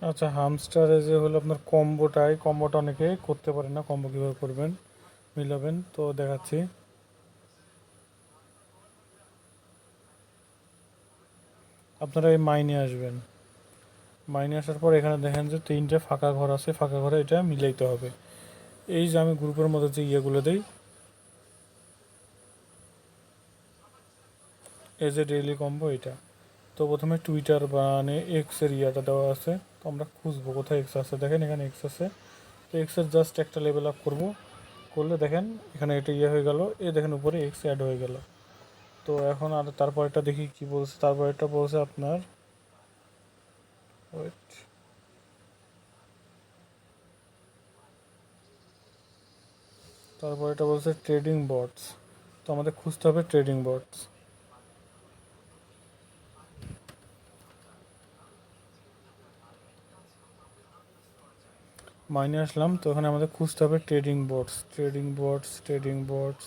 আচ্ছা, হামস্টারে যে হলো আপনার কম্বোটা অনেকে করতে পারে না। কম্বো কীভাবে করবেন মিলাবেন তো দেখাচ্ছি। আপনারা এই মাইনে আসবেন, মাইনে আসার পর এখানে দেখেন যে তিনটে ফাঁকা ঘর আছে, ফাঁকা ঘরে এটা মিলাইতে হবে। এই যে আমি গ্রুপের মধ্যে যে ইয়েগুলো দিই, এই যে ডেইলি কম্বো এটা, তো প্রথমে টুইটার মানে এক্সের ইয়াটা দেওয়া আছে। তো আমরা খুঁজবো কোথায় এক্স আছে, দেখেন এখানে এক্স আছে। তো এক্সের জাস্ট একটা লেভেল আপ করবো, করলে দেখেন এখানে এটা ইয়ে হয়ে গেল, এই দেখেন উপরে এক্স অ্যাড হয়ে গেল। তো এখন আর তারপর এটা দেখি কি বলছে। তারপর এটা বলছে আপনার, ওয়েট, তারপর এটা বলছে ট্রেডিং বটস। তো আমাদের খুঁজতে হবে ট্রেডিং বটস। মাইনে আসলাম, তো এখানে আমাদের খুঁজতে হবে trading bots, trading bots, trading bots,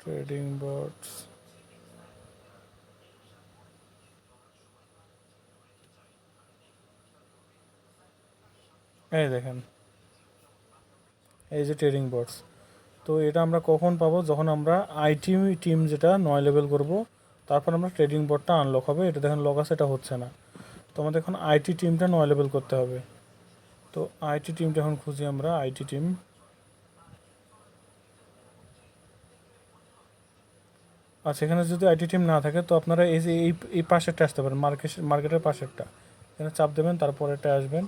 trading bots. এই দেখেন, এই যে ট্রেডিং বটস। তো এটা আমরা কখন পাবো, যখন আমরা আইটি টিম যেটা 9 লেভেল করব, তারপর আমরা ট্রেডিং বোর্ডটা আনলক হবে। এটা দেখেন লক আছে, এটা হচ্ছে না। তো আমাদের এখন আইটি টিমটা 9 লেভেল করতে হবে। তো আইটি টিমটা এখন খুঁজি আমরা, আইটি টিম। আচ্ছা, এখানে যদি আইটি টিম না থাকে তো আপনারা এই যে এই পাশেরটা আসতে পারেন, মার্কেটের পাশেরটা, এখানে চাপ দেবেন, তারপরে এটা আসবেন।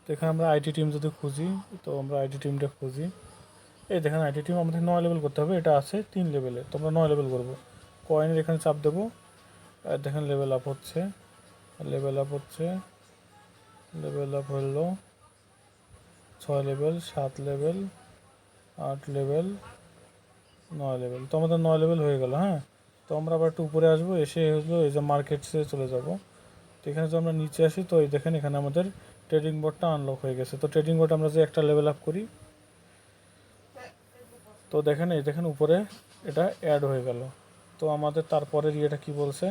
তো এখানে আমরা আইটি টিম যদি খুঁজি, তো আমরা আইটি টিমটা খুঁজি। এই দেখেন আইটি টিম আমাদের 9 লেভেল করতে হবে, এটা আছে 3 লেভেলে, তো আমরা 9 লেভেল করবো। কয়েনের এখানে চাপ দেবো, আর দেখেন লেভেল আপ হচ্ছে, লেভেল আপ হচ্ছে, লেভেল আপ হলো 6 লেভেল, 7 লেভেল, 8 লেভেল, 9 লেভেল। তো আমাদের 9 লেভেল হয়ে গেল। হ্যাঁ, তো আমরা আবার একটু উপরে আসবো, এসে হলো এই যে মার্কেটসে চলে যাব। তো এখানে যদি আমরা নিচে আসি, তো এই দেখেন এখানে আমাদের ট্রেডিং বোর্ডটা আনলক হয়ে গেছে। তো ট্রেডিং বোর্ড আমরা যে একটা লেভেল আপ করি, তো দেখেন এই দেখেন উপরে এটা অ্যাড হয়ে গেল। তো আমাদের তারপরের ইয়েটা কি বলছে,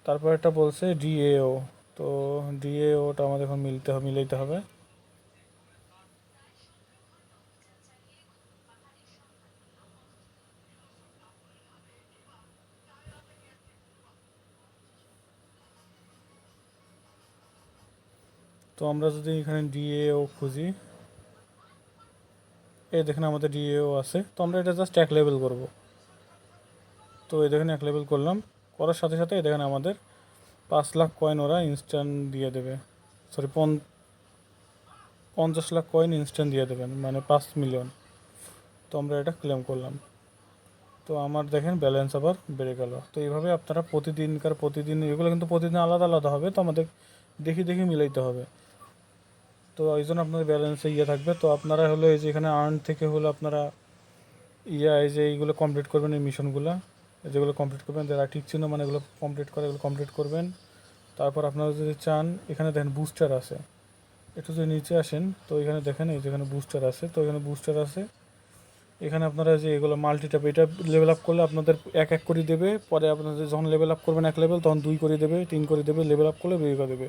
তারপর এটা বলছে ডিএও। তো ডিএওটা আমাদের এখন মিলাইতে হবে। তো আমরা যদি এখানে ডিএও খুঁজি, এই দেখেন আমাদের ডিএও আছে। তো আমরা এটা জাস্ট 1 লেভেল করব। তো এই দেখেন 1 লেভেল করলাম, করার সাথে সাথে এই দেখেন আমাদের 5 লাখ কয়েন ওরা ইনস্ট্যান্ট দিয়ে দেবে। সরি, 50 লাখ কয়েন ইনস্ট্যান্ট দিয়ে দেবেন, মানে 5 মিলিয়ন। তো আমরা এটা ক্লেম করলাম। তো আমার দেখেন ব্যালেন্স আবার বেড়ে গেল। তো এইভাবে আপনারা প্রতিদিন এগুলো কিন্তু প্রতিদিন আলাদা আলাদা হবে, তো আমাদের দেখে দেখে মিলাইতে হবে। তো এই জন্য আপনাদের ব্যালেন্সে ইয়ে থাকবে। তো আপনারা হলো এই যে এখানে আর্ন থেকে হলো আপনারা এই যে এইগুলো কমপ্লিট করবেন, এই মিশনগুলো যেগুলো কমপ্লিট করবেন, যারা ঠিক চিহ্ন মানে এগুলো কমপ্লিট করে, এগুলো কমপ্লিট করবেন। তারপর আপনারা যদি চান, এখানে দেখেন বুস্টার আছে, একটু যদি নিচে আসেন, তো এখানে দেখেন এই যেখানে বুস্টার আছে, তো এখানে বুস্টার আছে। এখানে আপনারা যে এগুলো মাল্টিটাপ, এটা লেভেল আপ করলে আপনাদের এক এক করে দেবে। পরে আপনাদের যখন লেভেল আপ করবেন 1 লেভেল, তখন 2 করে দেবে, 3 করে দেবে, লেভেল আপ করলে 2 করে দেবে।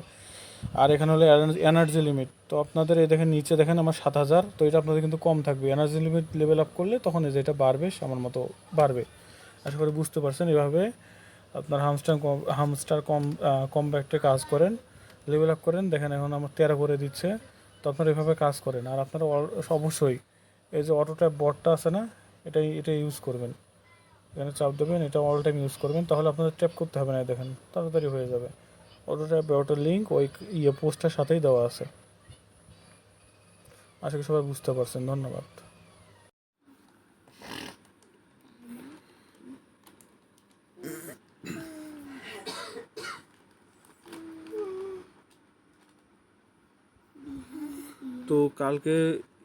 আর এখানে হলো এনার্জি লিমিট। তো আপনাদের এই দেখেন নিচে দেখেন আমার 7,000, তো এটা আপনাদের কিন্তু কম থাকবে। এনার্জি লিমিট লেভেল আপ করলে তখন এই যে এটা বাড়বে, আমার মতো বাড়বে। আশা করি বুঝতে পারছেন। এভাবে আপনার হামস্টার কমব্যাক্টে কাজ করেন, লেভেল আপ করেন। দেখেন এখন আমার 13 করে দিচ্ছে। তো আপনারা এভাবে কাজ করেন। আর আপনারা অবশ্যই এই যে অটো ট্যাপ বটটা আছে না, এটা ইউজ করবেন। এখানে চাপ দেবেন, এটা অল টাইম ইউজ করবেন, তাহলে আপনাদের ট্যাপ করতে হবে না। দেখেন তাড়াতাড়ি হয়ে যাবে। অটো ট্যাপ অটোর লিঙ্ক ওই পোস্টের সাথেই দেওয়া আছে। আশা করি সবাই বুঝতে পারছেন। ধন্যবাদ। তো কালকে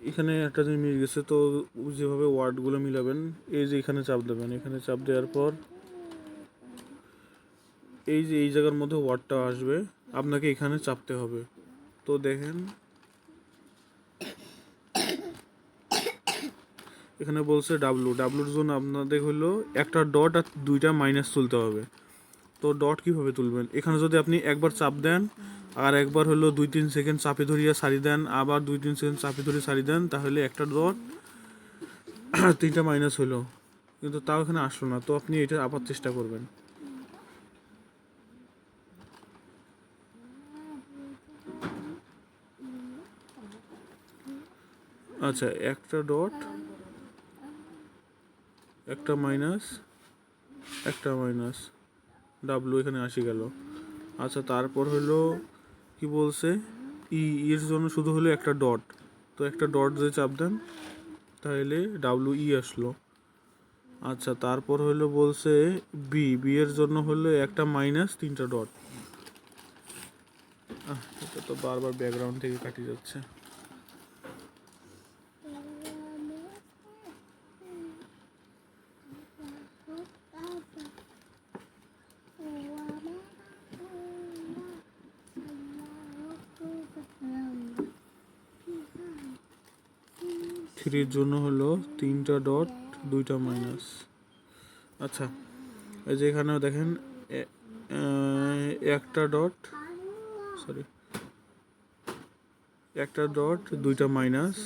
এখানে একটা জিনিস মিল গেছে। তো যেভাবে ওয়ার্ডগুলো মিলাবেন, এই যে এখানে চাপ দেবেন, এখানে চাপ দেওয়ার পর এই যে এই জায়গার মধ্যে ওয়ার্ডটা আসবে, আপনাকে এখানে চাপতে হবে। তো দেখেন এখানে বলছে ডাব্লুর জন্য আপনাদের হলো একটা ডট আর দুইটা মাইনাস তুলতে হবে। তো ডট কীভাবে তুলবেন, এখানে যদি আপনি একবার চাপ দেন আর একবার হলো 2-3 সেকেন্ড চাপে ধরিয়ে সারি দেন, আবার 2-3 সেকেন্ড চাপে ধরে সারি দেন, তাহলে একটা ডট তিনটা মাইনাস হলো, কিন্তু তাও এখানে আসলো না। তো আপনি এটা আবার চেষ্টা করবেন। আচ্ছা, একটা ডট, একটা মাইনাস, একটা মাইনাস, ডাব্লু এখানে আসি গেল। আচ্ছা, তারপর হলো কি বলছে, এর জন্য শুধু হলো একটা ডট, তো একটা ডট যদি চাপ দেন তাহলে ডাব্লু আসলো। আচ্ছা, তারপর হলো বলছে বি এর জন্য হলো একটা মাইনাস, তিনটা ডট। এটা তো বারবার ব্যাকগ্রাউন্ড থেকে কাটি যাচ্ছে। থ্রির জন্য হলো তিনটা ডট, দুইটা মাইনাস। আচ্ছা, এই যে এখানেও দেখেন একটা ডট, সরি, একটা ডট, দুইটা মাইনাস,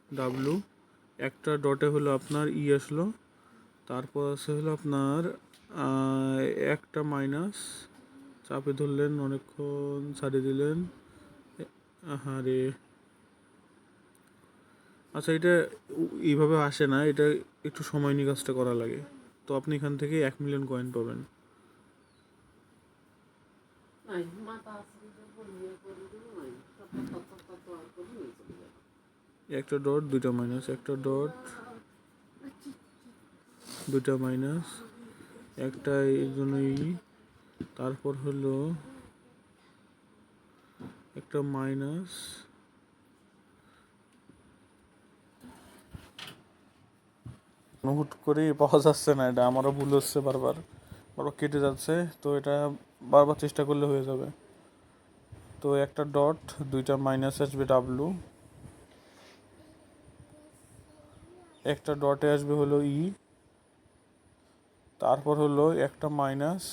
ডাব্লু, একটা ডটে হলো আপনার আসলো, তারপর আছে হলো আপনার একটা মাইনাস, চাপে ধরলেন অনেকক্ষণ ছাড়িয়ে দিলেন, হ্যাঁ রে। আচ্ছা, এটা এইভাবে আসে না, এটা একটু সময় নিয়ে কাজটা করা লাগে। তো আপনি এখান থেকে 1 মিলিয়ন কয়েন পাবেন। একটা ডট, দুইটা মাইনাস, একটা ডট, দুইটা মাইনাস, একটা এই জন্য তারপর হলো একটা মাইনাস, হুট করে পাওয়া যাচ্ছে না, এটা আমারও ভুল হচ্ছে, বারবার কেটে যাচ্ছে। তো এটা বারবার চেষ্টা করলে হয়ে যাবে। তো একটা ডট, দুইটা মাইনাস আসবে ডাব্লু, একটা ডটে আসবে হলো তারপর হলো একটা মাইনাস,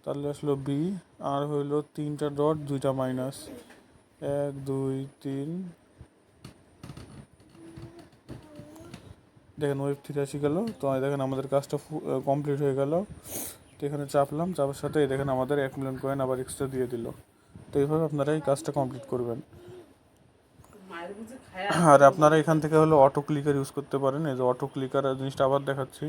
তাহলে আসলো বি, আর হইলো তিনটা ডট, দুইটা মাইনাস, 1 2 3, দেখেন ওয়েব 3 আসি গেল। তো দেখেন আমাদের কাজটা কমপ্লিট হয়ে গেল। তো এখানে চাপলাম, চাপার সাথে দেখেন আমাদের 1 মিলিয়ন কয়েন আবার এক্সট্রা দিয়ে দিল। তো এইভাবে আপনারা এই কাজটা কমপ্লিট করবেন। আর আপনারা এখান থেকে হলো অটো ক্লিকার ইউজ করতে পারেন। এই যে অটো ক্লিকার জিনিসটা আবার দেখাচ্ছি।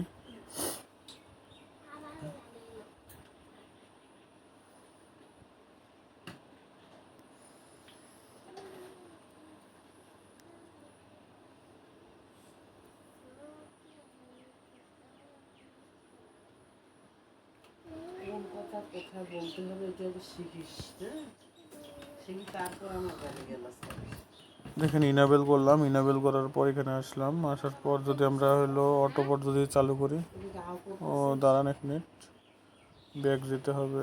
দেখেন ইনাবেল করলাম, ইনাবেল করার পর এখানে আসলাম, আসার পর যদি আমরা হলো অটোপট যদি চালু করি, ও দাঁড়ান 1 মিনিট, ব্যাক যেতে হবে।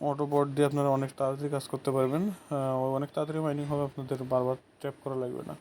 অটোপট দিয়ে আপনারা অনেক তাড়াতাড়ি কাজ করতে পারবেন, অনেক তাড়াতাড়ি মাইনিং হবে, আপনাদের বারবার ট্যাপ করা লাগবে না।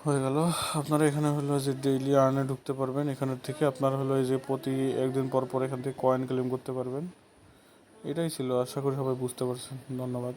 হয়ে গেল। আপনারা এখানে হলো যে ডেইলি আর্নে ঢুকতে পারবেন, এখানের থেকে আপনারা হলো এই যে প্রতি একদিন পর পর এখান থেকে কয়েন ক্লেম করতে পারবেন। এটাই ছিল, আশা করি সবাই বুঝতে পারছেন। ধন্যবাদ।